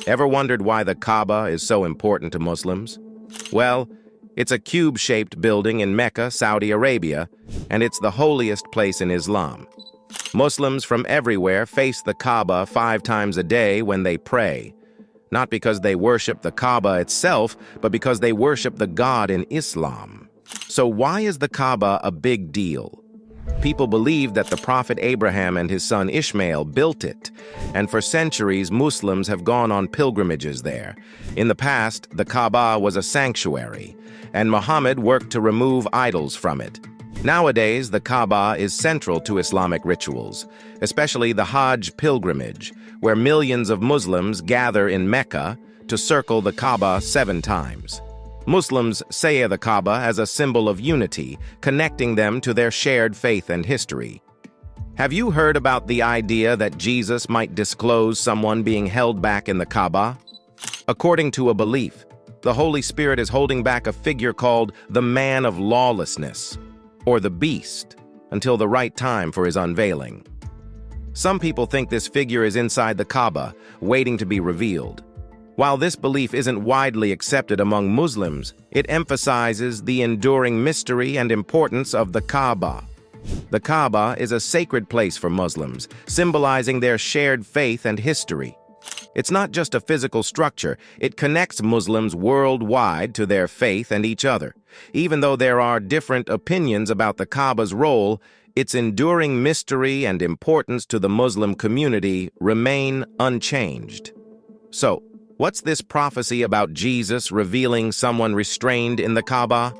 Ever wondered why the Kaaba is so important to Muslims? Well, it's a cube-shaped building in Mecca, Saudi Arabia, and it's the holiest place in Islam. Muslims from everywhere face the Kaaba 5 times a day when they pray, not because they worship the Kaaba itself, but because they worship the God in Islam. So why is the Kaaba a big deal? People believe that the Prophet Abraham and his son Ishmael built it, and for centuries Muslims have gone on pilgrimages there. In the past, the Kaaba was a sanctuary, and Muhammad worked to remove idols from it. Nowadays, the Kaaba is central to Islamic rituals, especially the Hajj pilgrimage, where millions of Muslims gather in Mecca to circle the Kaaba 7 times. Muslims say the Kaaba as a symbol of unity, connecting them to their shared faith and history. Have you heard about the idea that Jesus might disclose someone being held back in the Kaaba? According to a belief, the Holy Spirit is holding back a figure called the man of lawlessness, or the Beast, until the right time for his unveiling. Some people think this figure is inside the Kaaba, waiting to be revealed. While this belief isn't widely accepted among Muslims, it emphasizes the enduring mystery and importance of the Kaaba. The Kaaba is a sacred place for Muslims, symbolizing their shared faith and history. It's not just a physical structure, it connects Muslims worldwide to their faith and each other. Even though there are different opinions about the Kaaba's role, its enduring mystery and importance to the Muslim community remain unchanged. So, what's this prophecy about Jesus revealing someone restrained in the Kaaba?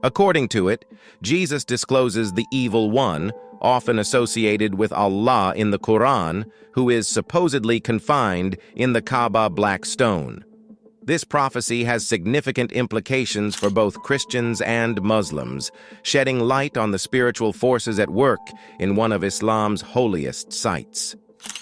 According to it, Jesus discloses the evil one, often associated with Allah in the Quran, who is supposedly confined in the Kaaba Black Stone. This prophecy has significant implications for both Christians and Muslims, shedding light on the spiritual forces at work in one of Islam's holiest sites.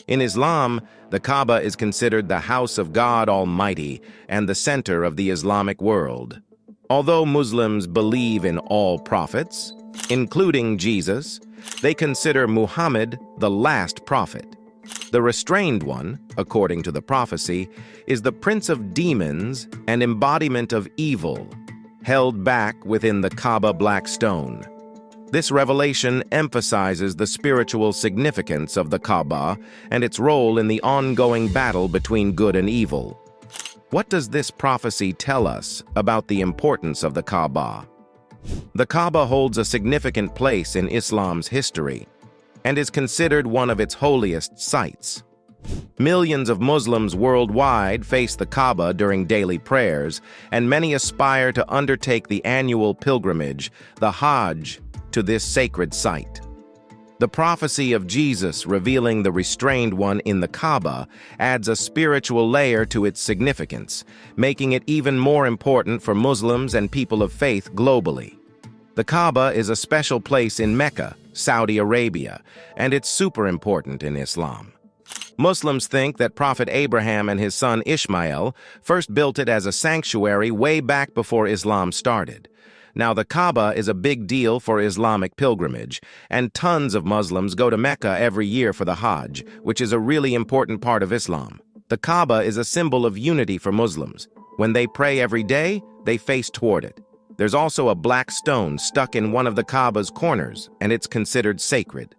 In Islam, the Kaaba is considered the house of God Almighty and the center of the Islamic world. Although Muslims believe in all prophets, including Jesus, they consider Muhammad the last prophet. The restrained one, according to the prophecy, is the prince of demons and embodiment of evil, held back within the Kaaba Black Stone. This revelation emphasizes the spiritual significance of the Kaaba and its role in the ongoing battle between good and evil. What does this prophecy tell us about the importance of the Kaaba? The Kaaba holds a significant place in Islam's history and is considered one of its holiest sites. Millions of Muslims worldwide face the Kaaba during daily prayers, and many aspire to undertake the annual pilgrimage, the Hajj, to this sacred site. The prophecy of Jesus revealing the restrained one in the Kaaba adds a spiritual layer to its significance, making it even more important for Muslims and people of faith globally. The Kaaba is a special place in Mecca, Saudi Arabia, and it's super important in Islam. Muslims think that Prophet Abraham and his son Ishmael first built it as a sanctuary way back before Islam started. Now, the Kaaba is a big deal for Islamic pilgrimage, and tons of Muslims go to Mecca every year for the Hajj, which is a really important part of Islam. The Kaaba is a symbol of unity for Muslims. When they pray every day, they face toward it. There's also a black stone stuck in one of the Kaaba's corners, and it's considered sacred.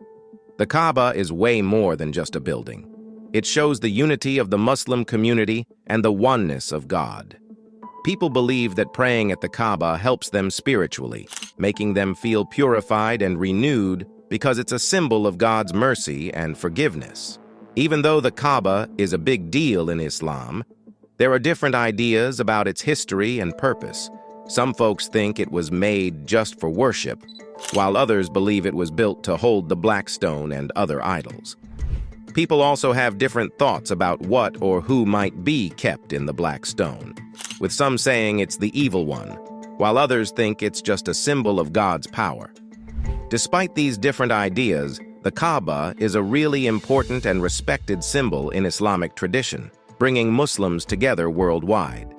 The Kaaba is way more than just a building. It shows the unity of the Muslim community and the oneness of God. People believe that praying at the Kaaba helps them spiritually, making them feel purified and renewed because it's a symbol of God's mercy and forgiveness. Even though the Kaaba is a big deal in Islam, there are different ideas about its history and purpose. Some folks think it was made just for worship, while others believe it was built to hold the black stone and other idols. People also have different thoughts about what or who might be kept in the black stone, with some saying it's the evil one, while others think it's just a symbol of God's power. Despite these different ideas, the Kaaba is a really important and respected symbol in Islamic tradition, bringing Muslims together worldwide.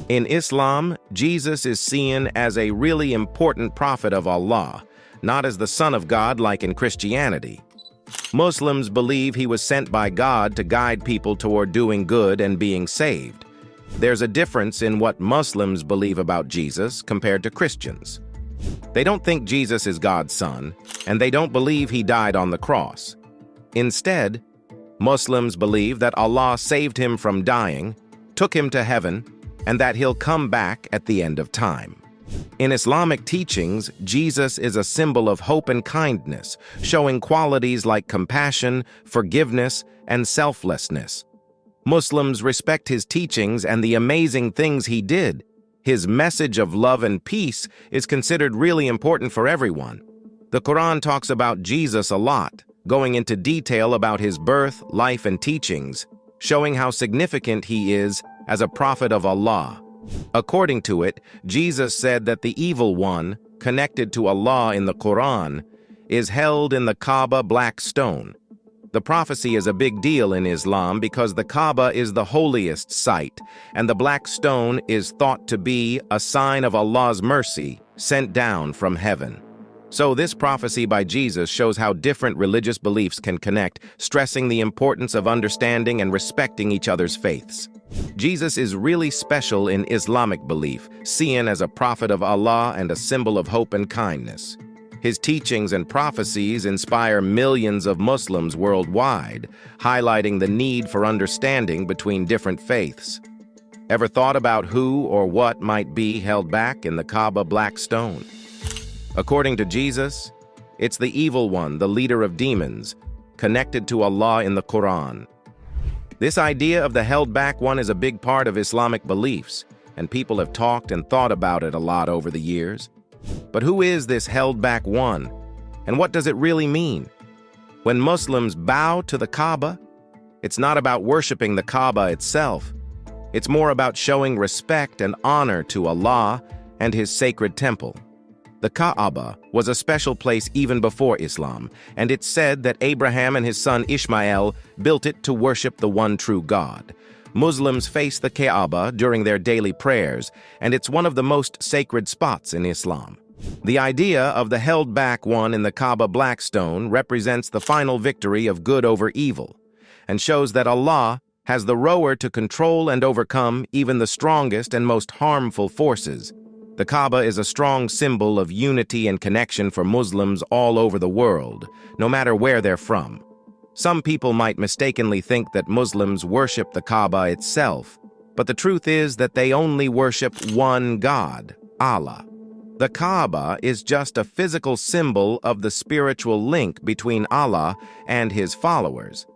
In Islam, Jesus is seen as a really important prophet of Allah, not as the Son of God like in Christianity. Muslims believe he was sent by God to guide people toward doing good and being saved. There's a difference in what Muslims believe about Jesus compared to Christians. They don't think Jesus is God's son, and they don't believe he died on the cross. Instead, Muslims believe that Allah saved him from dying, took him to heaven, and that he'll come back at the end of time. In Islamic teachings, Jesus is a symbol of hope and kindness, showing qualities like compassion, forgiveness, and selflessness. Muslims respect his teachings and the amazing things he did. His message of love and peace is considered really important for everyone. The Quran talks about Jesus a lot, going into detail about his birth, life, and teachings, showing how significant he is as a prophet of Allah. According to it, Jesus said that the evil one, connected to Allah in the Quran, is held in the Kaaba Black Stone. The prophecy is a big deal in Islam because the Kaaba is the holiest site, and the black stone is thought to be a sign of Allah's mercy sent down from heaven. So this prophecy by Jesus shows how different religious beliefs can connect, stressing the importance of understanding and respecting each other's faiths. Jesus is really special in Islamic belief, seen as a prophet of Allah and a symbol of hope and kindness. His teachings and prophecies inspire millions of Muslims worldwide, highlighting the need for understanding between different faiths. Ever thought about who or what might be held back in the Kaaba Black Stone? According to Jesus, it's the evil one, the leader of demons, connected to Allah in the Quran. This idea of the held back one is a big part of Islamic beliefs, and people have talked and thought about it a lot over the years. But who is this held back one, and what does it really mean? When Muslims bow to the Kaaba, it's not about worshiping the Kaaba itself. It's more about showing respect and honor to Allah and his sacred temple. The Kaaba was a special place even before Islam, and it's said that Abraham and his son Ishmael built it to worship the one true God. Muslims face the Kaaba during their daily prayers, and it's one of the most sacred spots in Islam. The idea of the held back one in the Kaaba Black Stone represents the final victory of good over evil, and shows that Allah has the rower to control and overcome even the strongest and most harmful forces. The Kaaba is a strong symbol of unity and connection for Muslims all over the world, no matter where they're from. Some people might mistakenly think that Muslims worship the Kaaba itself, but the truth is that they only worship one God, Allah. The Kaaba is just a physical symbol of the spiritual link between Allah and his followers.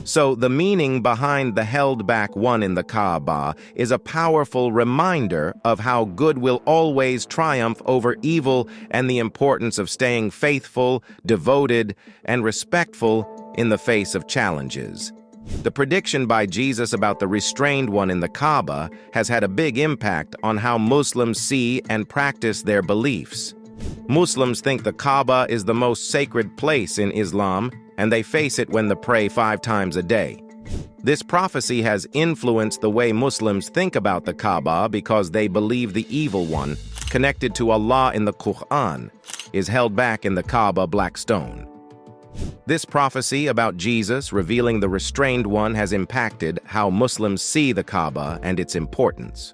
So the meaning behind the held back one in the Kaaba is a powerful reminder of how good will always triumph over evil and the importance of staying faithful, devoted, and respectful in the face of challenges. The prediction by Jesus about the restrained one in the Kaaba has had a big impact on how Muslims see and practice their beliefs. Muslims think the Kaaba is the most sacred place in Islam, and they face it when they pray 5 times a day. This prophecy has influenced the way Muslims think about the Kaaba because they believe the evil one, connected to Allah in the Quran, is held back in the Kaaba Black Stone. This prophecy about Jesus revealing the restrained one has impacted how Muslims see the Kaaba and its importance.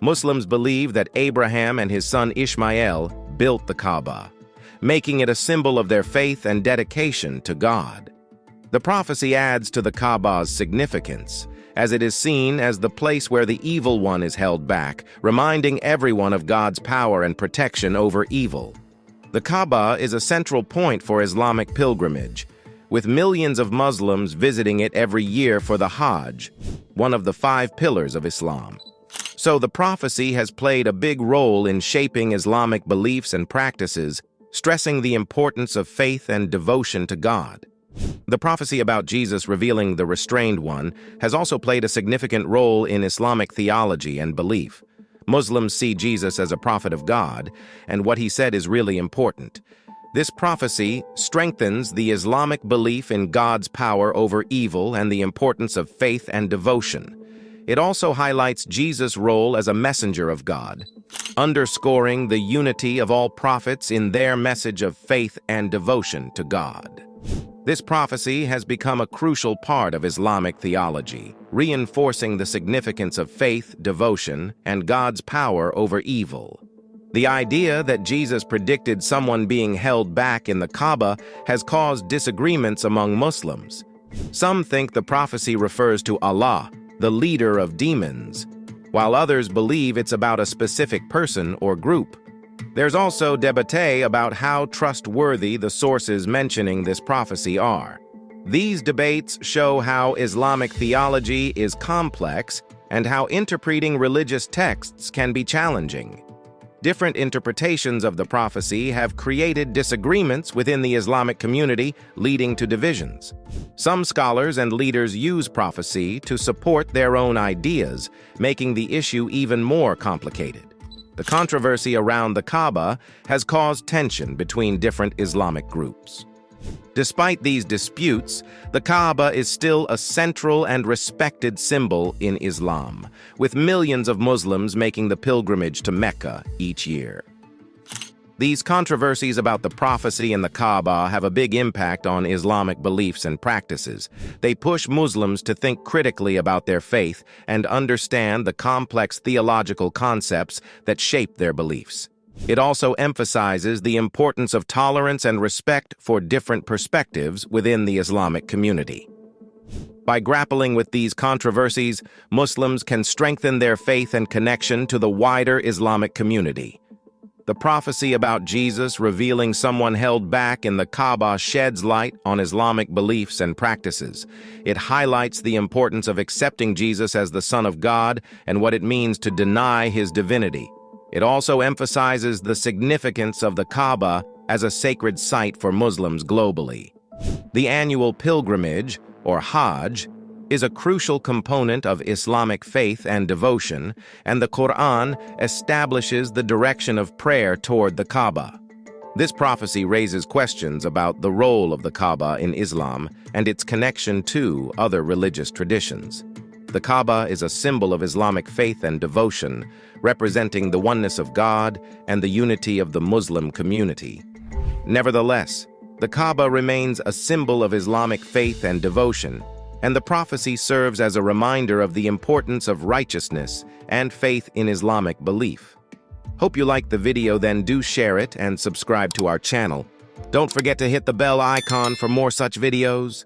Muslims believe that Abraham and his son Ishmael built the Kaaba, making it a symbol of their faith and dedication to God. The prophecy adds to the Kaaba's significance, as it is seen as the place where the evil one is held back, reminding everyone of God's power and protection over evil. The Kaaba is a central point for Islamic pilgrimage, with millions of Muslims visiting it every year for the Hajj, one of the 5 pillars of Islam. So the prophecy has played a big role in shaping Islamic beliefs and practices, stressing the importance of faith and devotion to God. The prophecy about Jesus revealing the restrained one has also played a significant role in Islamic theology and belief. Muslims see Jesus as a prophet of God, and what he said is really important. This prophecy strengthens the Islamic belief in God's power over evil and the importance of faith and devotion. It also highlights Jesus' role as a messenger of God, underscoring the unity of all prophets in their message of faith and devotion to God. This prophecy has become a crucial part of Islamic theology, reinforcing the significance of faith, devotion, and God's power over evil. The idea that Jesus predicted someone being held back in the Kaaba has caused disagreements among Muslims. Some think the prophecy refers to Allah, the leader of demons, while others believe it's about a specific person or group. There's also debate about how trustworthy the sources mentioning this prophecy are. These debates show how Islamic theology is complex and how interpreting religious texts can be challenging. Different interpretations of the prophecy have created disagreements within the Islamic community, leading to divisions. Some scholars and leaders use prophecy to support their own ideas, making the issue even more complicated. The controversy around the Kaaba has caused tension between different Islamic groups. Despite these disputes, the Kaaba is still a central and respected symbol in Islam, with millions of Muslims making the pilgrimage to Mecca each year. These controversies about the prophecy and the Kaaba have a big impact on Islamic beliefs and practices. They push Muslims to think critically about their faith and understand the complex theological concepts that shape their beliefs. It also emphasizes the importance of tolerance and respect for different perspectives within the Islamic community. By grappling with these controversies, Muslims can strengthen their faith and connection to the wider Islamic community. The prophecy about Jesus revealing someone held back in the Kaaba sheds light on Islamic beliefs and practices. It highlights the importance of accepting Jesus as the Son of God and what it means to deny his divinity. It also emphasizes the significance of the Kaaba as a sacred site for Muslims globally. The annual pilgrimage, or Hajj, is a crucial component of Islamic faith and devotion, and the Quran establishes the direction of prayer toward the Kaaba. This prophecy raises questions about the role of the Kaaba in Islam and its connection to other religious traditions. The Kaaba is a symbol of Islamic faith and devotion, representing the oneness of God and the unity of the Muslim community. Nevertheless, the Kaaba remains a symbol of Islamic faith and devotion, and the prophecy serves as a reminder of the importance of righteousness and faith in Islamic belief. Hope you liked the video, then do share it and subscribe to our channel. Don't forget to hit the bell icon for more such videos.